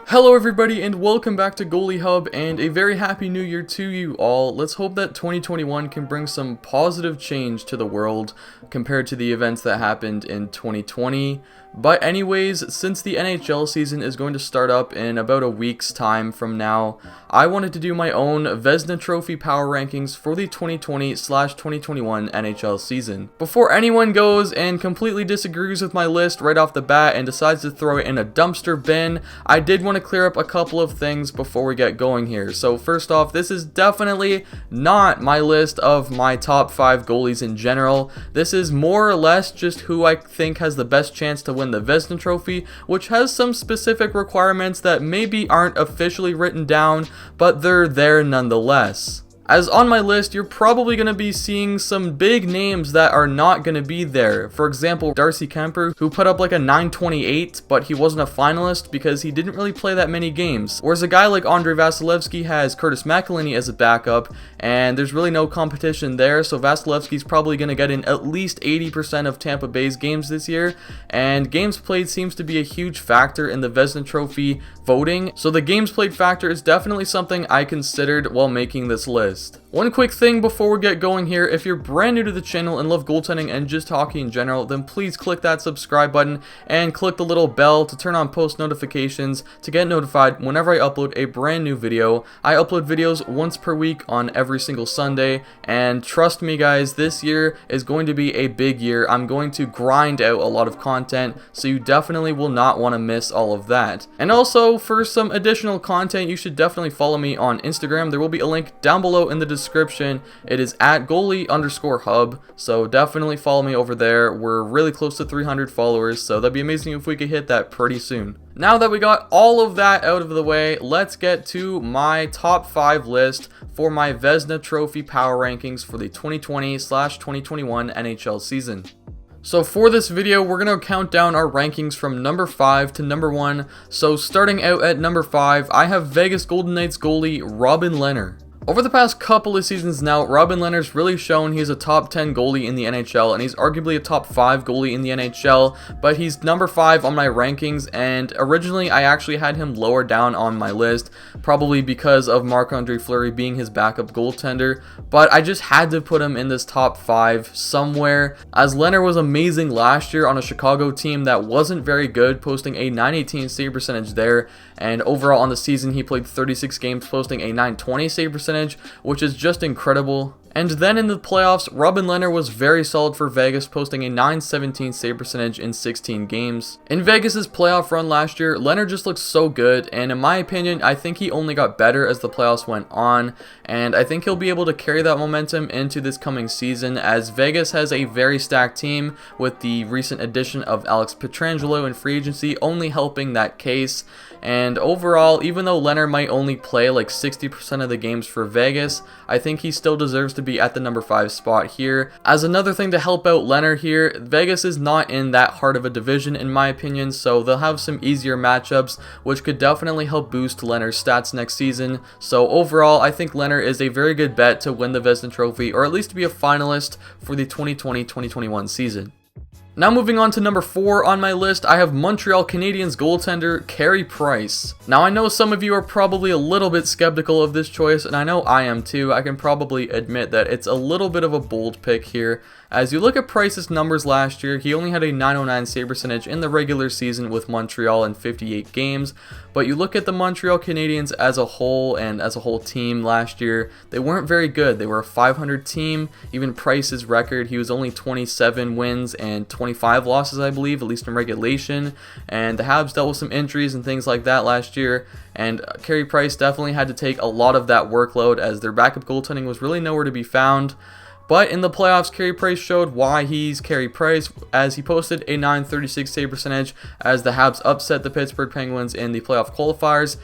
Hello everybody and welcome back to Goalie Hub and a very happy new year to you all. Let's hope that 2021 can bring some positive change to the world compared to the events that happened in 2020. But anyways, since the NHL season is going to start up in about a week's time from now, I wanted to do my own Vezina Trophy power rankings for the 2020/2021 NHL season. Before anyone goes and completely disagrees with my list right off the bat and decides to throw it in a dumpster bin, I did want to clear up a couple of things before we get going here. So first off, this is definitely not my list of my top 5 goalies in general. This is more or less just who I think has the best chance to win the Vezina Trophy, which has some specific requirements that maybe aren't officially written down, but they're there nonetheless. As on my list, you're probably going to be seeing some big names that are not going to be there. For example, Darcy Kuemper, who put up like a 928, but he wasn't a finalist because he didn't really play that many games. Whereas a guy like Andr has Curtis McElhinney as a backup, and there's really no competition there, so Vasilevsky's probably going to get in at least 80% of Tampa Bay's games this year, and games played seems to be a huge factor in the Vezina Trophy voting, so the games played factor is definitely something I considered while making this list. One quick thing before we get going here, if you're brand new to the channel and love goaltending and just hockey in general, then please click that subscribe button and click the little bell to turn on post notifications to get notified whenever I upload a brand new video. I upload videos once per week on every single Sunday, and trust me guys, this year is going to be a big year. I'm going to grind out a lot of content, so you definitely will not want to miss all of that. And also, for some additional content, you should definitely follow me on Instagram. There will be a link down below in the description. It is at goalie_hub, so definitely follow me over there. We're really close to 300 followers, so that'd be amazing if we could hit that pretty soon. Now that we got all of that out of the way, let's get to my top 5 list for my Vezina Trophy power rankings for the 2020/2021 NHL season. So for this video, we're going to count down our rankings from number 5 to number 1. So starting out at number 5, I have Vegas Golden Knights goalie Robin Lehner. Over the past couple of seasons now, Robin Lehner's really shown he's a top 10 goalie in the NHL, and he's arguably a top 5 goalie in the NHL, but he's number 5 on my rankings, and originally I actually had him lower down on my list, probably because of Marc-Andre Fleury being his backup goaltender, but I just had to put him in this top 5 somewhere, as Lehner was amazing last year on a Chicago team that wasn't very good, posting a .918 save percentage there, and overall on the season he played 36 games, posting a .920 save percentage, which is just incredible. And then in the playoffs, Robin Lehner was very solid for Vegas, posting a .917 save percentage in 16 games. In Vegas's playoff run last year, Lehner just looked so good, and in my opinion, I think he only got better as the playoffs went on, and I think he'll be able to carry that momentum into this coming season, as Vegas has a very stacked team, with the recent addition of Alex Pietrangelo in free agency only helping that case. And overall, even though Lehner might only play like 60% of the games for Vegas, I think he still deserves to be at the number 5 spot here. As another thing to help out Lehner here, Vegas is not in that hard of a division in my opinion, so they'll have some easier matchups, which could definitely help boost Lehner's stats next season. So overall, I think Lehner is a very good bet to win the Vezina Trophy, or at least to be a finalist for the 2020/2021 season. Now moving on to number 4 on my list, I have Montreal Canadiens goaltender Carey Price. Now I know some of you are probably a little bit skeptical of this choice, and I know I am too. I can probably admit that it's a little bit of a bold pick here. As you look at Price's numbers last year, he only had a .909 save percentage in the regular season with Montreal in 58 games, but you look at the Montreal Canadiens as a whole and as a whole team last year, they weren't very good. They were a .500 team. Even Price's record, he was only 27 wins and 25 losses, I believe, at least in regulation, and the Habs dealt with some injuries and things like that last year, and Carey Price definitely had to take a lot of that workload as their backup goaltending was really nowhere to be found. But in the playoffs, Carey Price showed why he's Carey Price, as he posted a .936 save percentage as the Habs upset the Pittsburgh Penguins in the playoff qualifiers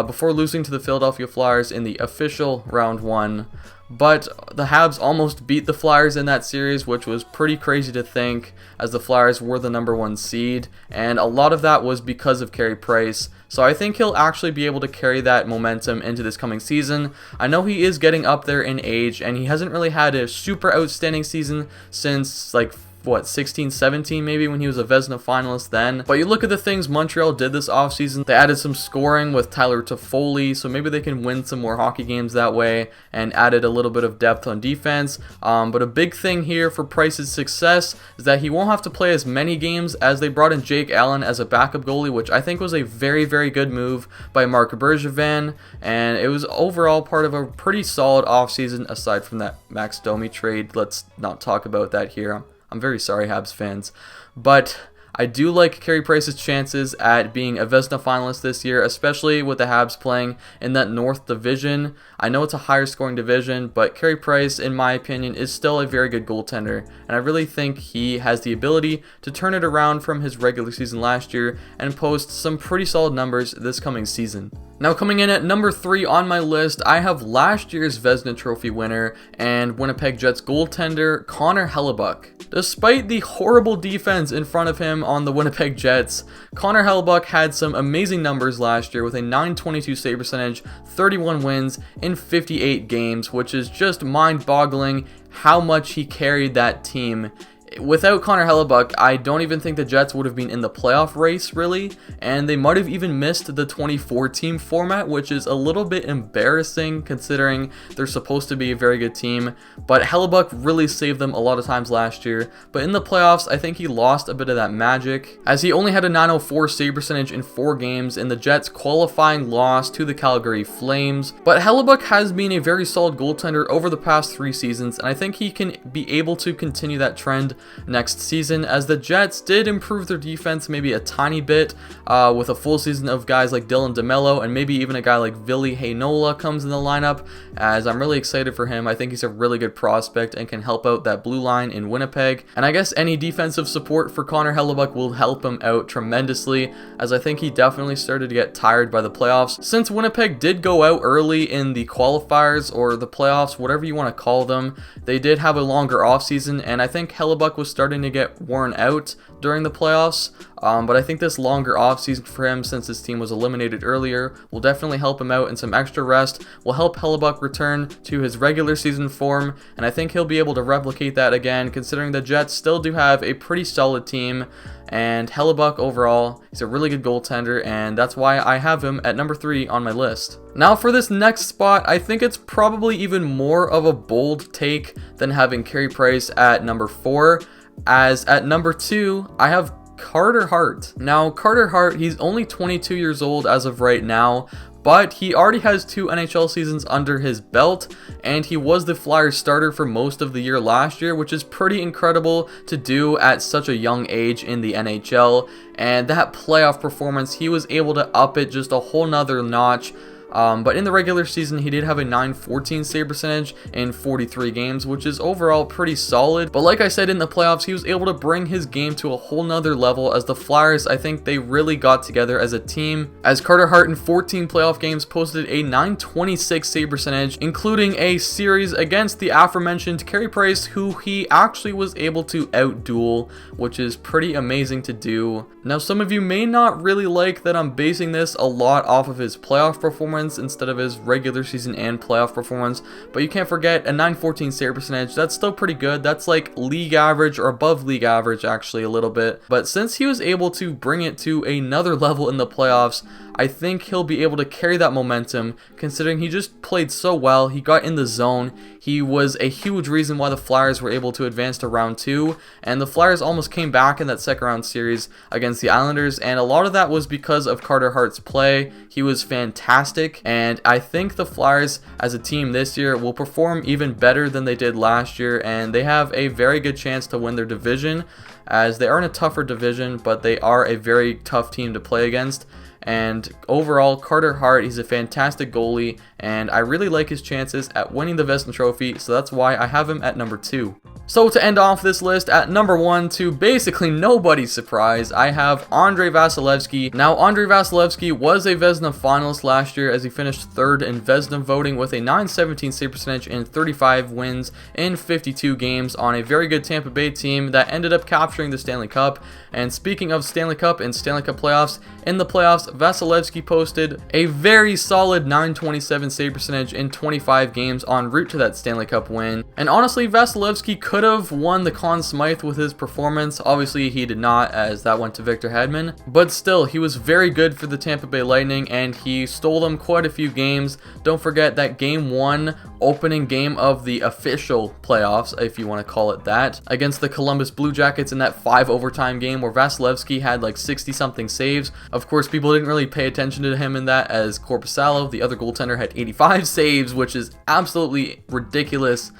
before losing to the Philadelphia Flyers in the official round 1. But the Habs almost beat the Flyers in that series, which was pretty crazy to think, as the Flyers were the #1 seed, and a lot of that was because of Carey Price. So I think he'll actually be able to carry that momentum into this coming season. I know he is getting up there in age, and he hasn't really had a super outstanding season since like what, 16, 17 maybe, when he was a Vezina finalist then. But you look at the things Montreal did this offseason. They added some scoring with Tyler Toffoli, so maybe they can win some more hockey games that way, and added a little bit of depth on defense. But a big thing here for Price's success is that he won't have to play as many games, as they brought in Jake Allen as a backup goalie, which I think was a very, very good move by Marc Bergevin, and it was overall part of a pretty solid offseason aside from that Max Domi trade. Let's not talk about that here. I'm very sorry, Habs fans. But I do like Carey Price's chances at being a Vezina finalist this year, especially with the Habs playing in that North Division. I know it's a higher scoring division, but Carey Price, in my opinion, is still a very good goaltender, and I really think he has the ability to turn it around from his regular season last year and post some pretty solid numbers this coming season. Now, coming in at number 3 on my list, I have last year's Vezina Trophy winner and Winnipeg Jets goaltender Connor Hellebuyck. Despite the horrible defense in front of him on the Winnipeg Jets, Connor Hellebuyck had some amazing numbers last year with a .922 save percentage, 31 wins in 58 games, which is just mind-boggling how much he carried that team. Without Connor Hellebuyck, I don't even think the Jets would have been in the playoff race, really, and they might have even missed the 24-team format, which is a little bit embarrassing considering they're supposed to be a very good team. But Hellebuyck really saved them a lot of times last year, but in the playoffs, I think he lost a bit of that magic, as he only had a .904 save percentage in 4 games in the Jets' qualifying loss to the Calgary Flames. But Hellebuyck has been a very solid goaltender over the past 3 seasons, and I think he can be able to continue that trend next season, as the Jets did improve their defense maybe a tiny bit with a full season of guys like Dylan DeMello, and maybe even a guy like Ville Heinola comes in the lineup, as I'm really excited for him. I think he's a really good prospect and can help out that blue line in Winnipeg, and I guess any defensive support for Connor Hellebuyck will help him out tremendously, as I think he definitely started to get tired by the playoffs. Since Winnipeg did go out early in the qualifiers or the playoffs, whatever you want to call them, they did have a longer offseason, and I think Hellebuyck was starting to get worn out during the playoffs, but I think this longer offseason for him, since his team was eliminated earlier, will definitely help him out, and some extra rest will help Hellebuyck return to his regular season form, and I think he'll be able to replicate that again, considering the Jets still do have a pretty solid team. And Hellebuyck overall, he's a really good goaltender, and that's why I have him at number 3 on my list. Now for this next spot, I think it's probably even more of a bold take than having Carey Price at number 4, as at number 2, I have Carter Hart. Now, Carter Hart, he's only 22 years old as of right now, but he already has 2 NHL seasons under his belt, and he was the Flyers starter for most of the year last year, which is pretty incredible to do at such a young age in the NHL. And that playoff performance, he was able to up it just a whole nother notch. But in the regular season, he did have a .914 save percentage in 43 games, which is overall pretty solid. But like I said, in the playoffs, he was able to bring his game to a whole nother level, as the Flyers, I think they really got together as a team, as Carter Hart in 14 playoff games posted a .926 save percentage, including a series against the aforementioned Carey Price, who he actually was able to outduel, which is pretty amazing to do. Now, some of you may not really like that I'm basing this a lot off of his playoff performance instead of his regular season and playoff performance, but you can't forget a .914 save percentage. That's still pretty good. That's like league average, or above league average actually a little bit. But since he was able to bring it to another level in the playoffs, I think he'll be able to carry that momentum, considering he just played so well. He got in the zone. He was a huge reason why the Flyers were able to advance to round 2, and the Flyers almost came back in that second round series against the Islanders, and a lot of that was because of Carter Hart's play. He was fantastic, and I think the Flyers as a team this year will perform even better than they did last year, and they have a very good chance to win their division, as they are in a tougher division, but they are a very tough team to play against. And overall, Carter Hart, he's a fantastic goalie, and I really like his chances at winning the Vezina Trophy, so that's why I have him at number 2. So to end off this list, at number 1, to basically nobody's surprise, I have Andrei Vasilevskiy. Now, Andrei Vasilevskiy was a Vezina finalist last year, as he finished 3rd in Vezina voting with a .917 save percentage and 35 wins in 52 games on a very good Tampa Bay team that ended up capturing capturing the Stanley Cup. And speaking of Stanley Cup and Stanley Cup playoffs, in the playoffs, Vasilevskiy posted a very solid .927 save percentage in 25 games en route to that Stanley Cup win. And honestly, Vasilevskiy could have won the Conn Smythe with his performance. Obviously, he did not, as that went to Victor Hedman. But still, he was very good for the Tampa Bay Lightning, and he stole them quite a few games. Don't forget that Game 1, opening game of the official playoffs, if you want to call it that, against the Columbus Blue Jackets in that 5 overtime game where Vasilevskiy had like 60-something saves. Of course, people didn't really pay attention to him in that, as Korpisalo, the other goaltender, had 85 saves, which is absolutely ridiculous.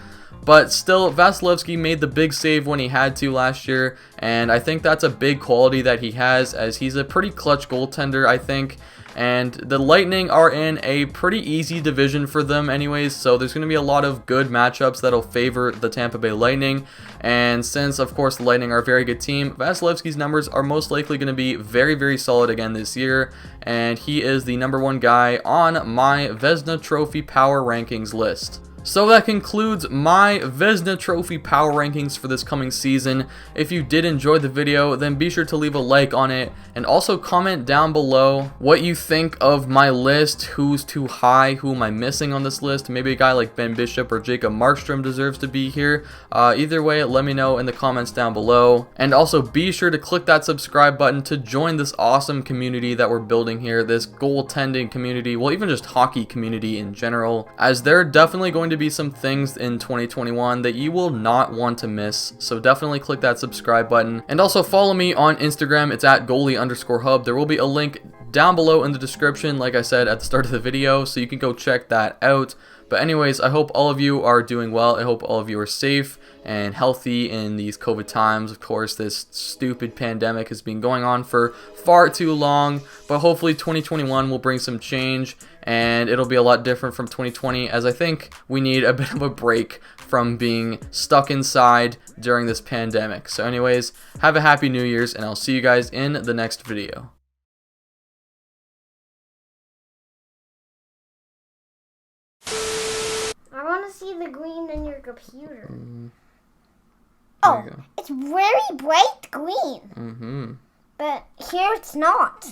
But still, Vasilevskiy made the big save when he had to last year, and I think that's a big quality that he has, as he's a pretty clutch goaltender, I think. And the Lightning are in a pretty easy division for them anyways, so there's going to be a lot of good matchups that'll favor the Tampa Bay Lightning. And since, of course, the Lightning are a very good team, Vasilevskiy's numbers are most likely going to be very, very solid again this year, and he is the #1 guy on my Vezina Trophy power rankings list. So that concludes my Vezina Trophy power rankings for this coming season. If you did enjoy the video, then be sure to leave a like on it, and also comment down below what you think of my list, who's too high, who am I missing on this list. Maybe a guy like Ben Bishop or Jacob Markstrom deserves to be here. Either way, let me know in the comments down below. And also be sure to click that subscribe button to join this awesome community that we're building here, this goaltending community, well, even just hockey community in general, as there are definitely going to be some things in 2021 that you will not want to miss. So definitely click that subscribe button, and also follow me on Instagram. It's at goalie_hub. There will be a link down below in the description, like I said at the start of the video, so you can go check that out. But anyways, I hope all of you are doing well. I hope all of you are safe and healthy in these COVID times. Of course, this stupid pandemic has been going on for far too long, but hopefully 2021 will bring some change, and it'll be a lot different from 2020, as I think we need a bit of a break from being stuck inside during this pandemic. So anyways, have a happy New Year's, and I'll see you guys in the next video. I want to see the green in your computer. Oh, it's very bright green. But here it's not.